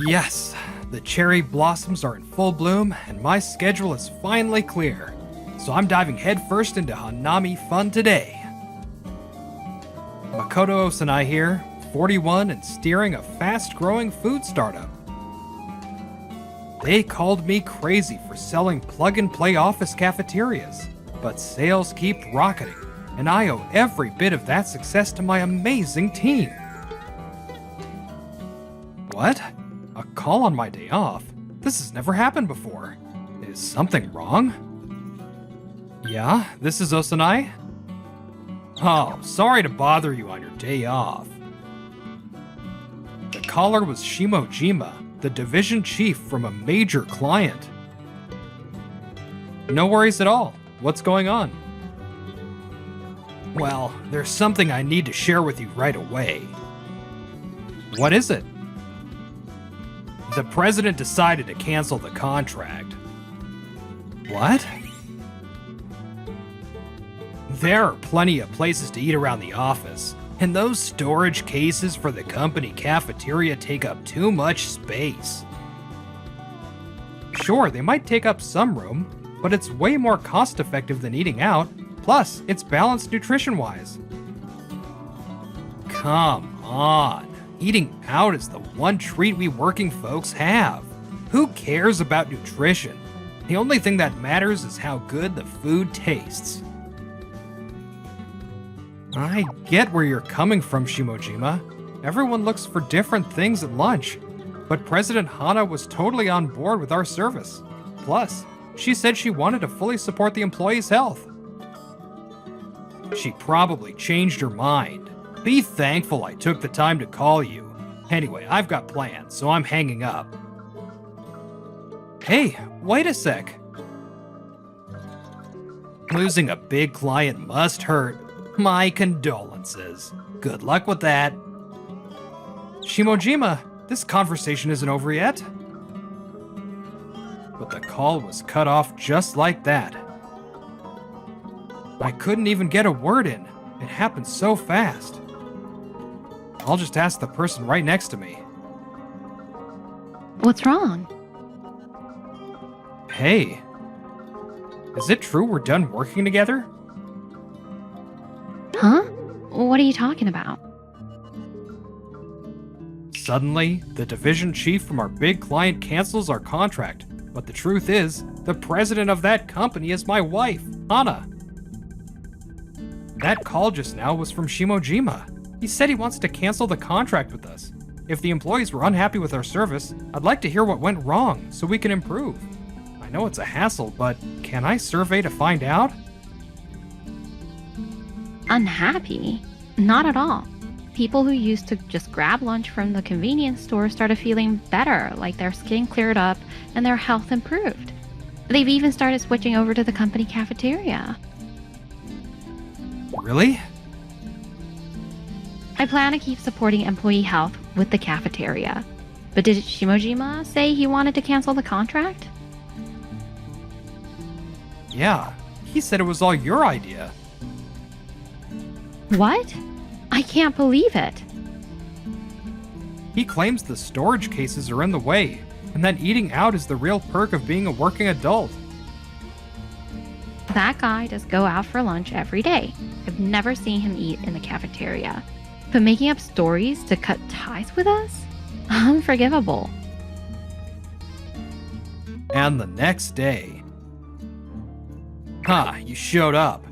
Yes, the cherry blossoms are in full bloom, and my schedule is finally clear. So I'm diving headfirst into Hanami fun today. Makoto Osanai here, 41 and steering a fast-growing food startup. They called me crazy for selling plug-and-play office cafeterias, but sales keep rocketing, and I owe every bit of that success to my amazing team. What? A call on my day off? This has never happened before. Is something wrong? Yeah, this is Osanai? Oh, sorry to bother you on your day off. The caller was Shimojima, the division chief from a major client. No worries at all. What's going on? Well, there's something I need to share with you right away. What is it? The president decided to cancel the contract. What? There are plenty of places to eat around the office, and those storage cases for the company cafeteria take up too much space. Sure, they might take up some room, but it's way more cost-effective than eating out, plus it's balanced nutrition-wise. Come on, eating out is the one treat we working folks have. Who cares about nutrition? The only thing that matters is how good the food tastes. I get where you're coming from, Shimojima. Everyone looks for different things at lunch, but President Hana was totally on board with our service. Plus, she said she wanted to fully support the employees' health. She probably changed her mind. Be thankful I took the time to call you. Anyway, I've got plans, so I'm hanging up. Hey, wait a sec. Losing a big client must hurt. My condolences. Good luck with that. Shimojima, this conversation isn't over yet. But the call was cut off just like that. I couldn't even get a word in. It happened so fast. I'll just ask the person right next to me. What's wrong? Hey, is it true we're done working together? Huh? What are you talking about? Suddenly, the division chief from our big client cancels our contract, but the truth is, the president of that company is my wife, Hana. That call just now was from Shimojima. He said he wants to cancel the contract with us. If the employees were unhappy with our service, I'd like to hear what went wrong so we can improve. I know it's a hassle, but can I survey to find out? Unhappy? Not at all. People who used to just grab lunch from the convenience store started feeling better, like their skin cleared up and their health improved. They've even started switching over to the company cafeteria. Really? I plan to keep supporting employee health with the cafeteria. But did Shimojima say he wanted to cancel the contract? Yeah, he said it was all your idea. What? I can't believe it. He claims the storage cases are in the way, and that eating out is the real perk of being a working adult. That guy does go out for lunch every day. I've never seen him eat in the cafeteria. But making up stories to cut ties with us? Unforgivable. And the next day... you showed up.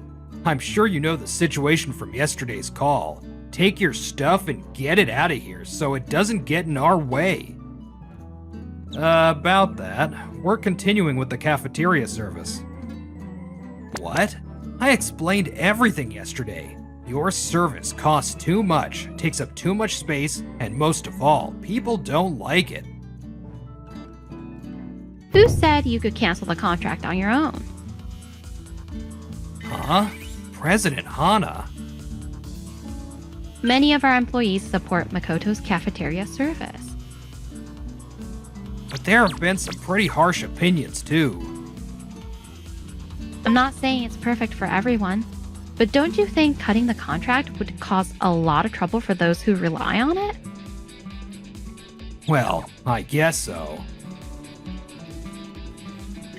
I'm sure you know the situation from yesterday's call. Take your stuff and get it out of here so it doesn't get in our way. About that, we're continuing with the cafeteria service. What? I explained everything yesterday. Your service costs too much, takes up too much space, and most of all, people don't like it. Who said you could cancel the contract on your own? Huh? President Hana. Many of our employees support Makoto's cafeteria service. But there have been some pretty harsh opinions too. I'm not saying it's perfect for everyone, but don't you think cutting the contract would cause a lot of trouble for those who rely on it? Well, I guess so.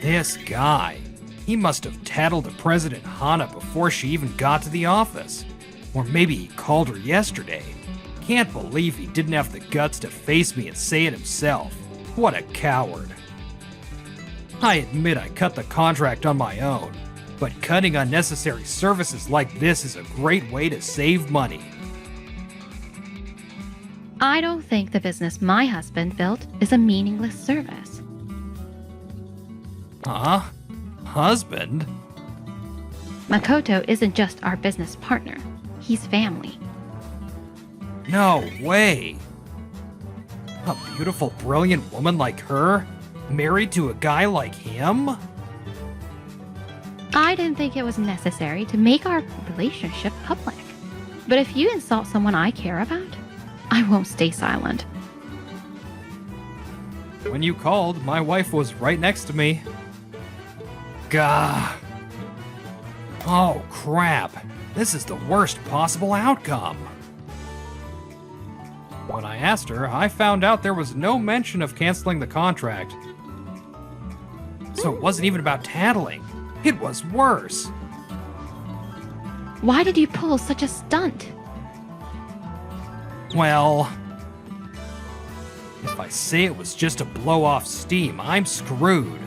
This guy, he must have tattled to President Hana before she even got to the office. Or maybe he called her yesterday. Can't believe he didn't have the guts to face me and say it himself. What a coward. I admit I cut the contract on my own, but cutting unnecessary services like this is a great way to save money. I don't think the business my husband built is a meaningless service. Huh? Husband? Makoto isn't just our business partner. He's family. No way! A beautiful, brilliant woman like her, married to a guy like him? I didn't think it was necessary to make our relationship public. But if you insult someone I care about, I won't stay silent. When you called, my wife was right next to me. Gah. Oh, crap. This is the worst possible outcome. When I asked her, I found out there was no mention of canceling the contract. So it wasn't even about tattling. It was worse. Why did you pull such a stunt? Well, if I say it was just to blow off steam, I'm screwed.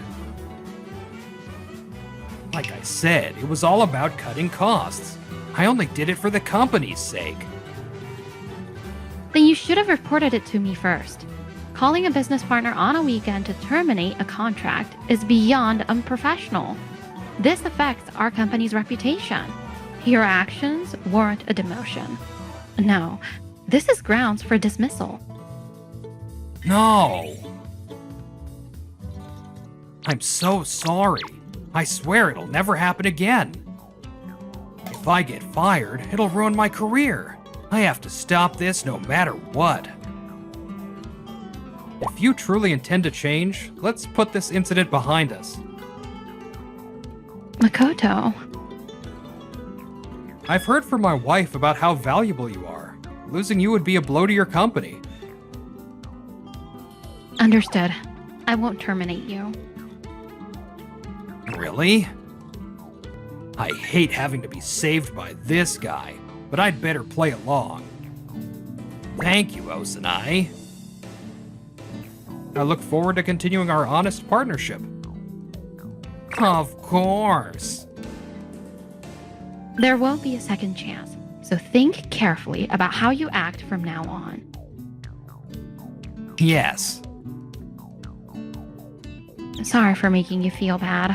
Like I said, it was all about cutting costs. I only did it for the company's sake. Then you should have reported it to me first. Calling a business partner on a weekend to terminate a contract is beyond unprofessional. This affects our company's reputation. Your actions warrant a demotion. No, this is grounds for dismissal. No. I'm so sorry. I swear it'll never happen again. If I get fired, it'll ruin my career. I have to stop this no matter what. If you truly intend to change, let's put this incident behind us. Makoto, I've heard from my wife about how valuable you are. Losing you would be a blow to your company. understood. I won't terminate you. Really? I hate having to be saved by this guy, but I'd better play along. Thank you, Osanai. I look forward to continuing our honest partnership. Of course. There won't be a second chance, so think carefully about how you act from now on. Yes. Sorry for making you feel bad.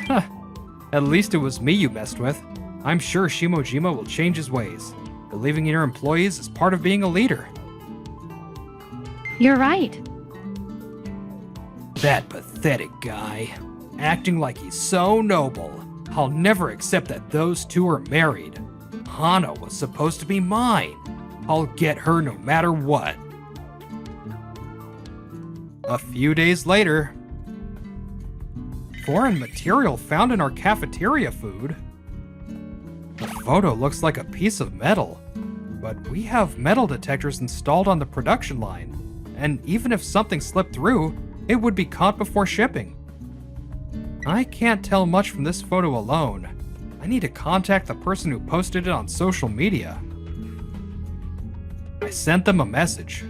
Huh. At least it was me you messed with. I'm sure Shimojima will change his ways. Believing in your employees is part of being a leader. You're right. That pathetic guy. Acting like he's so noble. I'll never accept that those two are married. Hana was supposed to be mine. I'll get her no matter what. A few days later, foreign material found in our cafeteria food. The photo looks like a piece of metal, but we have metal detectors installed on the production line, and even if something slipped through, it would be caught before shipping. I can't tell much from this photo alone. I need to contact the person who posted it on social media. I sent them a message.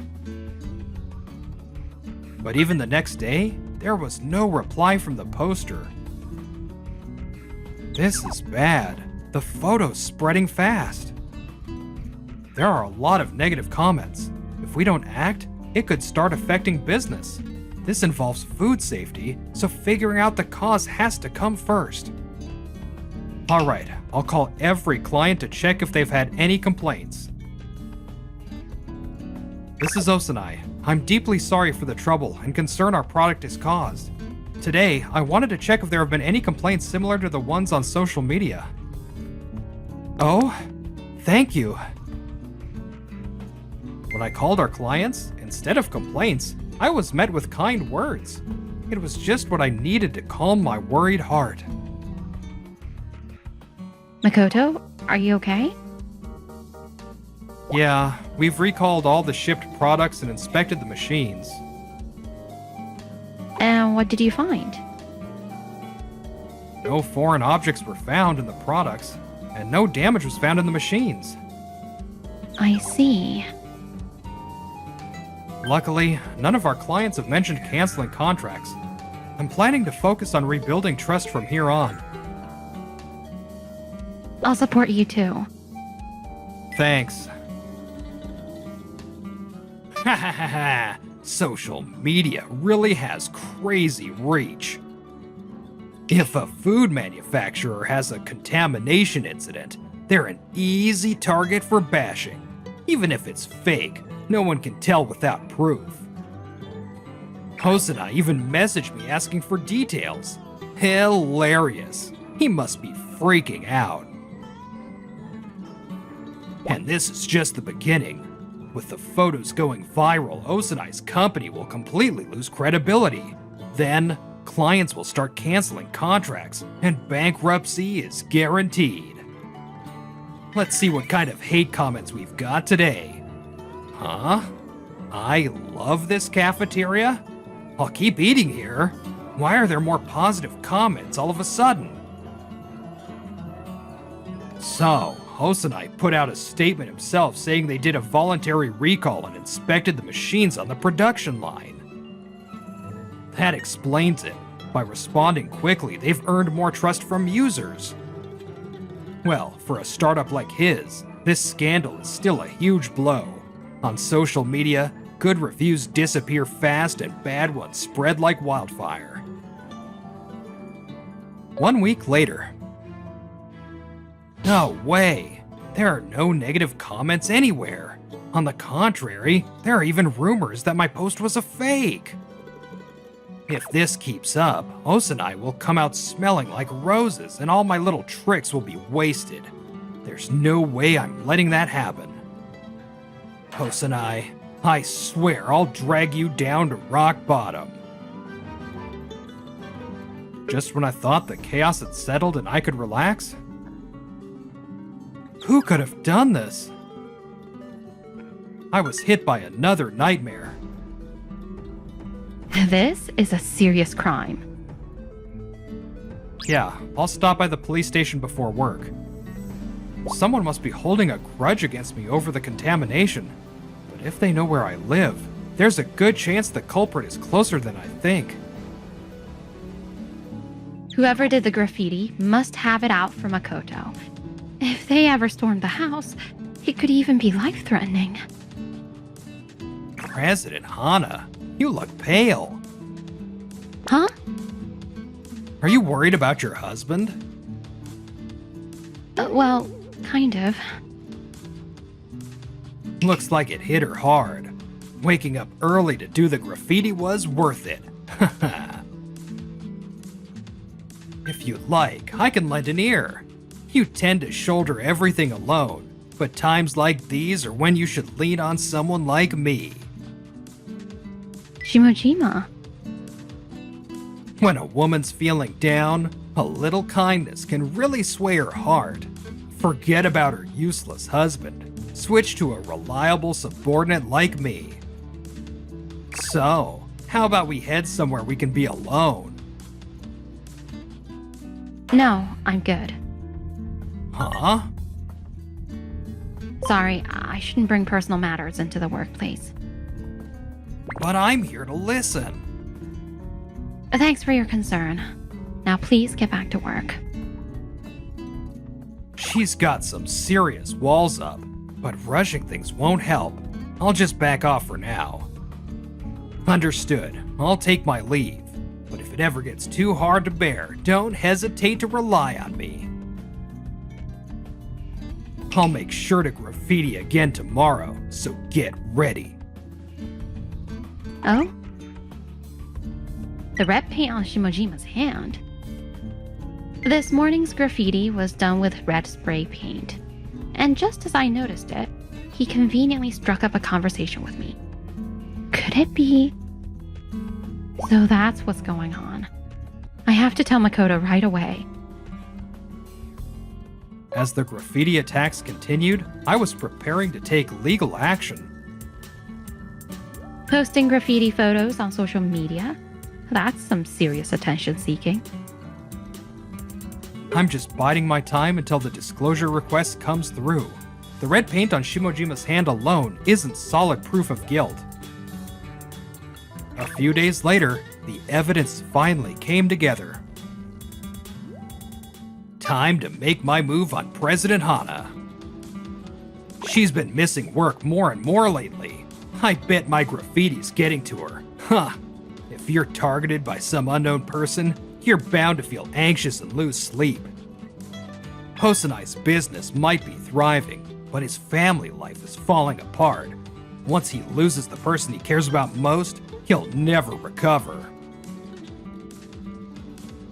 But even the next day, there was no reply from the poster. This is bad. The photo's spreading fast. There are a lot of negative comments. If we don't act, it could start affecting business. This involves food safety, so figuring out the cause has to come first. Alright, I'll call every client to check if they've had any complaints. This is Osanai. I'm deeply sorry for the trouble and concern our product has caused. Today, I wanted to check if there have been any complaints similar to the ones on social media. Oh, thank you. When I called our clients, instead of complaints, I was met with kind words. It was just what I needed to calm my worried heart. Makoto, are you okay? Yeah, We've recalled all the shipped products and inspected the machines. And what did you find? No foreign objects were found in the products, and no damage was found in the machines. I see. Luckily, none of our clients have mentioned canceling contracts. I'm planning to focus on rebuilding trust from here on. I'll support you too. Thanks. Ha ha ha ha! Social media really has crazy reach. If a food manufacturer has a contamination incident, they're an easy target for bashing. Even if it's fake, no one can tell without proof. Hosanai even messaged me asking for details. Hilarious. He must be freaking out. And this is just the beginning. With the photos going viral, Osanai's company will completely lose credibility. Then, clients will start canceling contracts, and bankruptcy is guaranteed. Let's see what kind of hate comments we've got today. Huh? I love this cafeteria? I'll keep eating here. Why are there more positive comments all of a sudden? So, Hosanai put out a statement himself saying they did a voluntary recall and inspected the machines on the production line. That explains it. By responding quickly, they've earned more trust from users. Well, for a startup like his, this scandal is still a huge blow. On social media, good reviews disappear fast and bad ones spread like wildfire. 1 week later. No way! There are no negative comments anywhere. On the contrary, there are even rumors that my post was a fake. If this keeps up, Osanai will come out smelling like roses and all my little tricks will be wasted. There's no way I'm letting that happen. Osanai, I swear I'll drag you down to rock bottom. Just when I thought the chaos had settled and I could relax? Who could have done this? I was hit by another nightmare. This is a serious crime. Yeah, I'll stop by the police station before work. Someone must be holding a grudge against me over the contamination. But if they know where I live, there's a good chance the culprit is closer than I think. Whoever did the graffiti must have it out for Makoto. If they ever stormed the house, it could even be life-threatening. President Hana, you look pale. Huh? Are you worried about your husband? Well, kind of. Looks like it hit her hard. Waking up early to do the graffiti was worth it. If you'd like, I can lend an ear. You tend to shoulder everything alone, but times like these are when you should lean on someone like me. Shimojima. When a woman's feeling down, a little kindness can really sway her heart. Forget about her useless husband. Switch to a reliable subordinate like me. So, how about we head somewhere we can be alone? No, I'm good. Huh? Sorry, I shouldn't bring personal matters into the workplace. But I'm here to listen. Thanks for your concern. Now please get back to work. She's got some serious walls up, but rushing things won't help. I'll just back off for now. Understood. I'll take my leave. But if it ever gets too hard to bear, don't hesitate to rely on me. I'll make sure to graffiti again tomorrow, so get ready. Oh? The red paint on Shimojima's hand. This morning's graffiti was done with red spray paint. And just as I noticed it, he conveniently struck up a conversation with me. Could it be? So that's what's going on. I have to tell Makoto right away. As the graffiti attacks continued, I was preparing to take legal action. Posting graffiti photos on social media? That's some serious attention seeking. I'm just biding my time until the disclosure request comes through. The red paint on Shimojima's hand alone isn't solid proof of guilt. A few days later, the evidence finally came together. Time to make my move on President Hana. She's been missing work more and more lately. I bet my graffiti's getting to her. Huh. If you're targeted by some unknown person, you're bound to feel anxious and lose sleep. Hosanai's business might be thriving, but his family life is falling apart. Once he loses the person he cares about most, he'll never recover.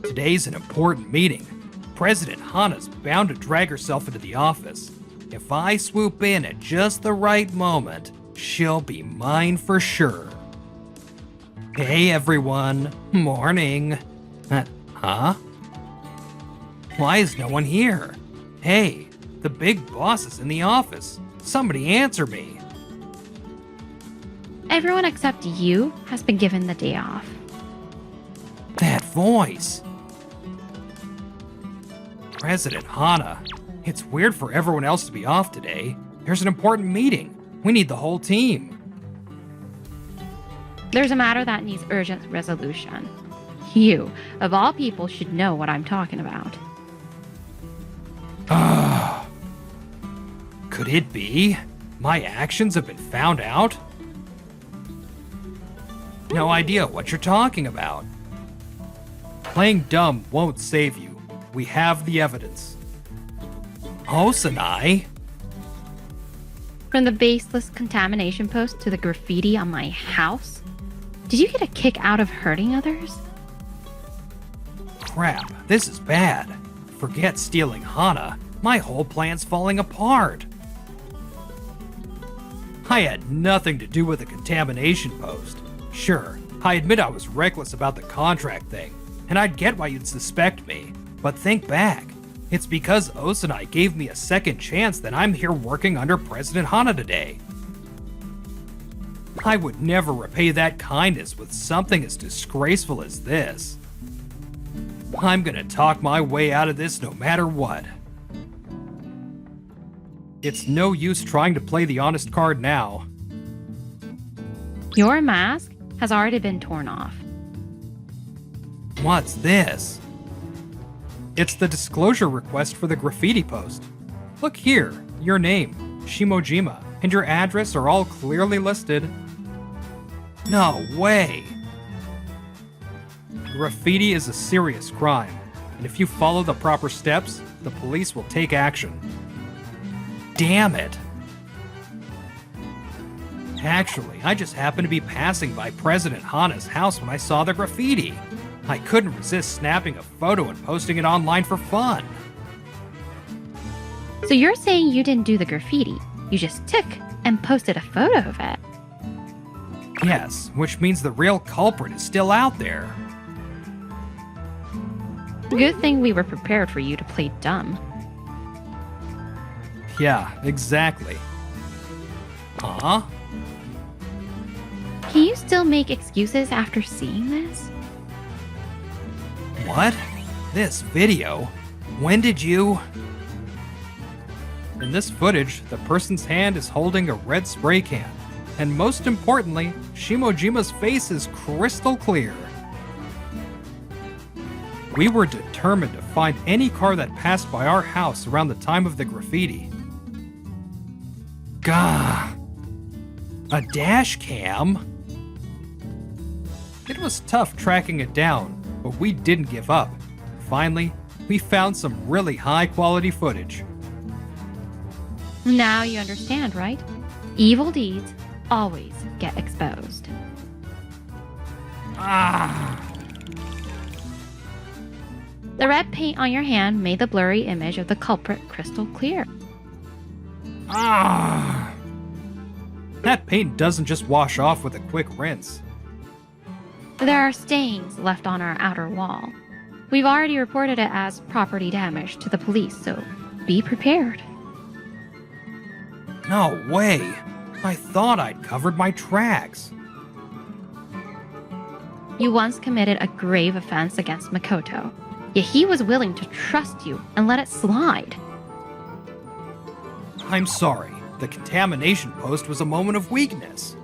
Today's an important meeting. President Hana's bound to drag herself into the office. If I swoop in at just the right moment, she'll be mine for sure. Hey everyone, morning. Huh? Why is no one here? Hey, the big boss is in the office. Somebody answer me. Everyone except you has been given the day off. That voice. President Hana. It's weird for everyone else to be off today. There's an important meeting. We need the whole team. There's a matter that needs urgent resolution. You, of all people, should know what I'm talking about. Could it be? My actions have been found out? No idea what you're talking about. Playing dumb won't save you. We have the evidence. Hosanai? From the baseless contamination post to the graffiti on my house? Did you get a kick out of hurting others? Crap, this is bad. Forget stealing Hana. My whole plan's falling apart. I had nothing to do with the contamination post. Sure, I admit I was reckless about the contract thing, and I'd get why you'd suspect me. But think back. It's because Osanai gave me a second chance that I'm here working under President Hana today. I would never repay that kindness with something as disgraceful as this. I'm gonna talk my way out of this no matter what. It's no use trying to play the honest card now. Your mask has already been torn off. What's this? It's the disclosure request for the graffiti post. Look here, your name, Shimojima, and your address are all clearly listed. No way! Graffiti is a serious crime, and if you follow the proper steps, the police will take action. Damn it! Actually, I just happened to be passing by President Hana's house when I saw the graffiti. I couldn't resist snapping a photo and posting it online for fun. So you're saying you didn't do the graffiti, you just took and posted a photo of it? Yes, which means the real culprit is still out there. Good thing we were prepared for you to play dumb. Yeah, exactly. Huh? Can you still make excuses after seeing this? What? This video? When did you... In this footage, the person's hand is holding a red spray can. And most importantly, Shimojima's face is crystal clear. We were determined to find any car that passed by our house around the time of the graffiti. Gah! A dash cam? It was tough tracking it down, but we didn't give up. Finally, we found some really high-quality footage. Now you understand, right? Evil deeds always get exposed. Ah! The red paint on your hand made the blurry image of the culprit crystal clear. Ah! That paint doesn't just wash off with a quick rinse. There are stains left on our outer wall. We've already reported it as property damage to the police, so Be prepared. No way! I thought I'd covered my tracks. You once committed a grave offense against Makoto, yet he was willing to trust you and let it slide. I'm sorry, the contamination post was a moment of weakness.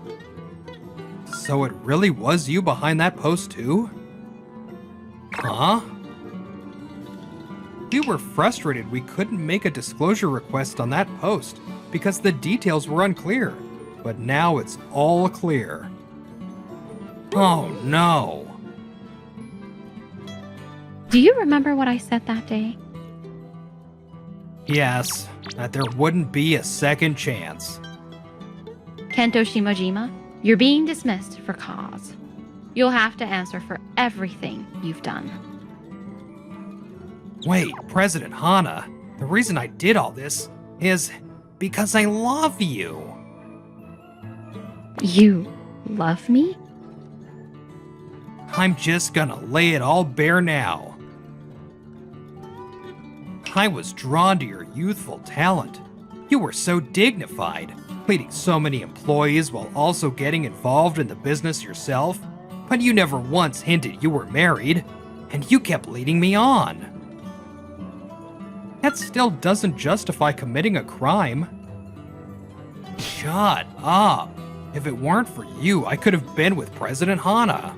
So it really was you behind that post too? Huh? We were frustrated we couldn't make a disclosure request on that post because the details were unclear, but now it's all clear. Oh no. Do you remember what I said that day? Yes, that there wouldn't be a second chance. Kento Shimojima, you're being dismissed for cause. You'll have to answer for everything you've done. Wait, President Hana, the reason I did all this is because I love you. You love me? I'm just gonna lay it all bare now. I was drawn to your youthful talent. You were so dignified, leading so many employees while also getting involved in the business yourself, but you never once hinted you were married, and you kept leading me on. That still doesn't justify committing a crime. Shut up. If it weren't for you, I could have been with President Hana.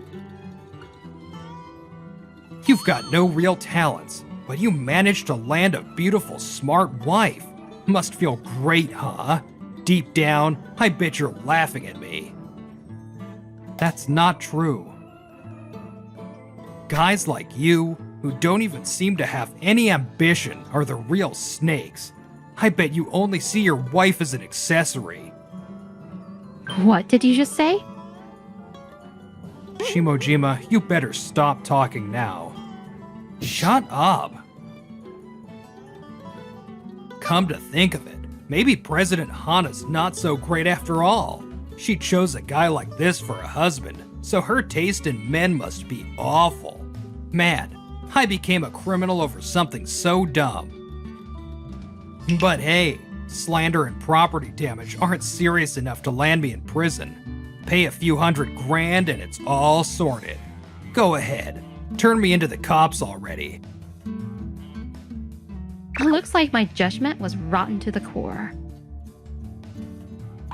You've got no real talents, but you managed to land a beautiful, smart wife. Must feel great, huh? Deep down, I bet you're laughing at me. That's not true. Guys like you, who don't even seem to have any ambition, are the real snakes. I bet you only see your wife as an accessory. What did you just say? Shimojima, you better stop talking now. Shut up. Come to think of it, maybe President Hana's not so great after all. She chose a guy like this for a husband, so her taste in men must be awful. Man, I became a criminal over something so dumb. But hey, slander and property damage aren't serious enough to land me in prison. Pay a few $100,000 and it's all sorted. Go ahead, turn me into the cops already. Looks like my judgment was rotten to the core.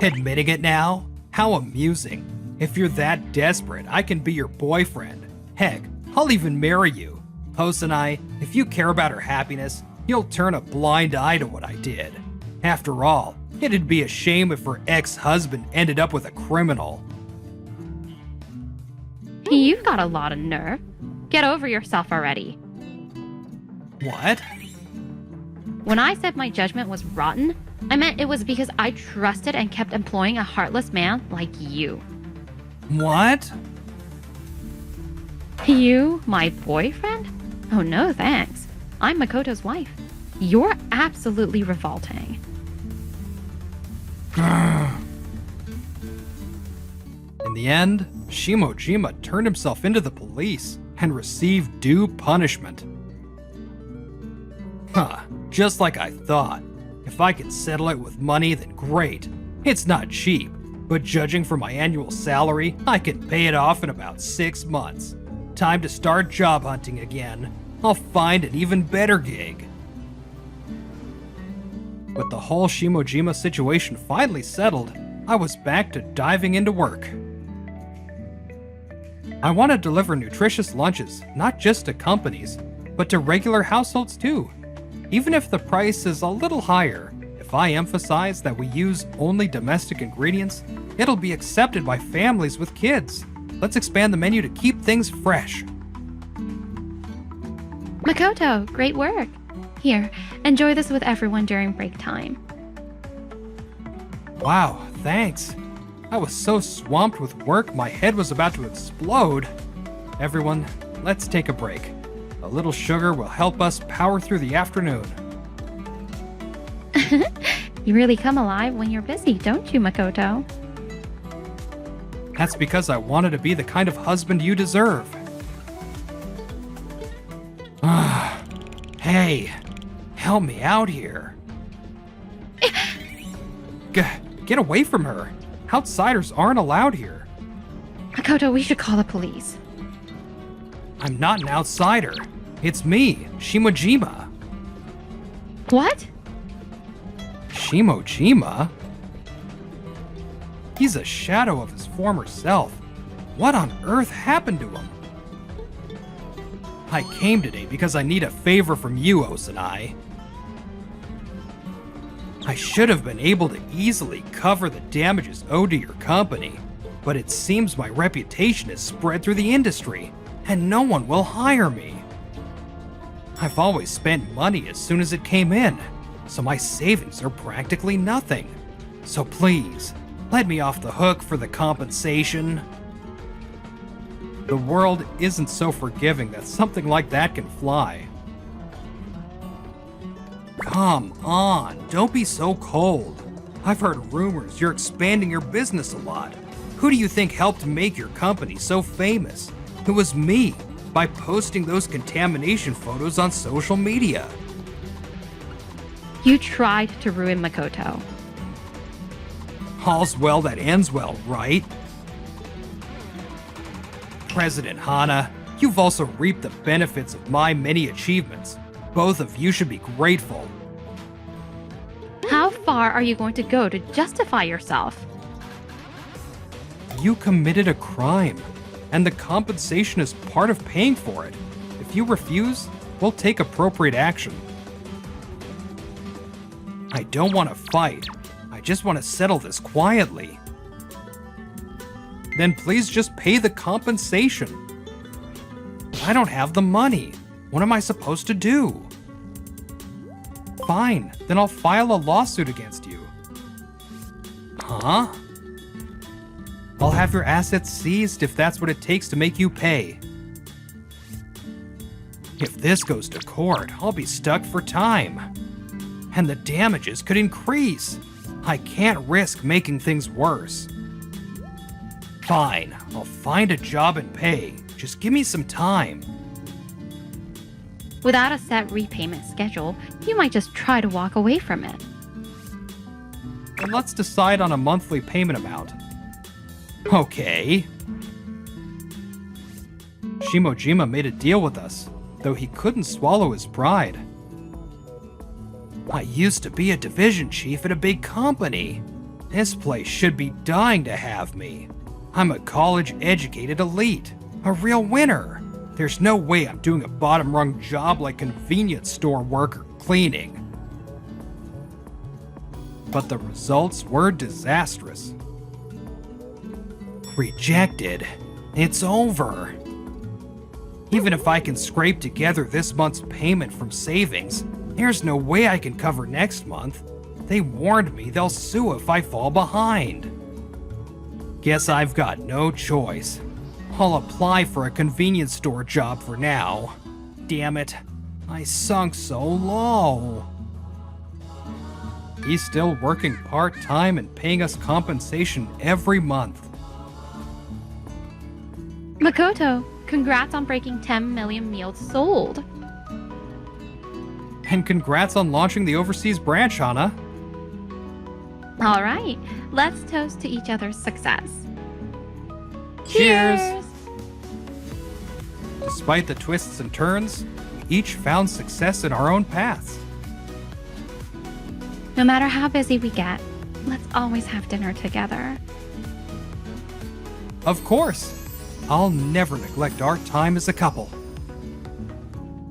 Admitting it now? How amusing. If you're that desperate, I can be your boyfriend. Heck, I'll even marry you. Hosanai, if you care about her happiness, you'll turn a blind eye to what I did. After all, it'd be a shame if her ex-husband ended up with a criminal. You've got a lot of nerve. Get over yourself already. What? When I said my judgment was rotten, I meant it was because I trusted and kept employing a heartless man like you. What? You, my boyfriend? Oh no, thanks. I'm Makoto's wife. You're absolutely revolting. In the end, Shimojima turned himself into the police and received due punishment. Huh, just like I thought. If I can settle it with money, then great. It's not cheap, but judging from my annual salary, I can pay it off in about 6 months. Time to start job hunting again. I'll find an even better gig. With the whole Shimojima situation finally settled, I was back to diving into work. I want to deliver nutritious lunches, not just to companies, but to regular households too. Even if the price is a little higher, if I emphasize that we use only domestic ingredients, it'll be accepted by families with kids. Let's expand the menu to keep things fresh. Makoto, great work. Here, enjoy this with everyone during break time. Wow, thanks. I was so swamped with work, my head was about to explode. Everyone, let's take a break. A little sugar will help us power through the afternoon. You really come alive when you're busy, don't you, Makoto? That's because I wanted to be the kind of husband you deserve. Help me out here. Get away from her. Outsiders aren't allowed here. Makoto, we should call the police. I'm not an outsider. It's me, Shimojima. What? Shimojima? He's a shadow of his former self. What on earth happened to him? I came today because I need a favor from you, Osanai. I should have been able to easily cover the damages owed to your company, but it seems my reputation is spread through the industry, and no one will hire me. I've always spent money as soon as it came in, so my savings are practically nothing. So please, let me off the hook for the compensation. The world isn't so forgiving that something like that can fly. Come on, don't be so cold. I've heard rumors you're expanding your business a lot. Who do you think helped make your company so famous? It was me, by posting those contamination photos on social media. You tried to ruin Makoto. All's well that ends well, right? President Hana, you've also reaped the benefits of my many achievements. Both of you should be grateful. How far are you going to go to justify yourself? You committed a crime, and the compensation is part of paying for it. If you refuse, we'll take appropriate action. I don't want to fight. I just want to settle this quietly. Then please just pay the compensation. I don't have the money. What am I supposed to do? Fine, then I'll file a lawsuit against you. Huh? I'll have your assets seized if that's what it takes to make you pay. If this goes to court, I'll be stuck for time. And the damages could increase. I can't risk making things worse. Fine, I'll find a job and pay. Just give me some time. Without a set repayment schedule, you might just try to walk away from it. And let's decide on a monthly payment amount. Okay. Shimojima made a deal with us, though he couldn't swallow his pride. I used to be a division chief at a big company. This place should be dying to have me. I'm a college-educated elite, a real winner. There's no way I'm doing a bottom-rung job like convenience store worker cleaning. But the results were disastrous. Rejected. It's over. Even if I can scrape together this month's payment from savings, there's no way I can cover next month. They warned me they'll sue if I fall behind. Guess I've got no choice. I'll apply for a convenience store job for now. Damn it, I sunk so low. He's still working part-time and paying us compensation every month. Makoto, congrats on breaking 10 million meals sold. And congrats on launching the overseas branch, Hana. All right, let's toast to each other's success. Cheers! Despite the twists and turns, we each found success in our own paths. No matter how busy we get, let's always have dinner together. Of course! I'll never neglect our time as a couple.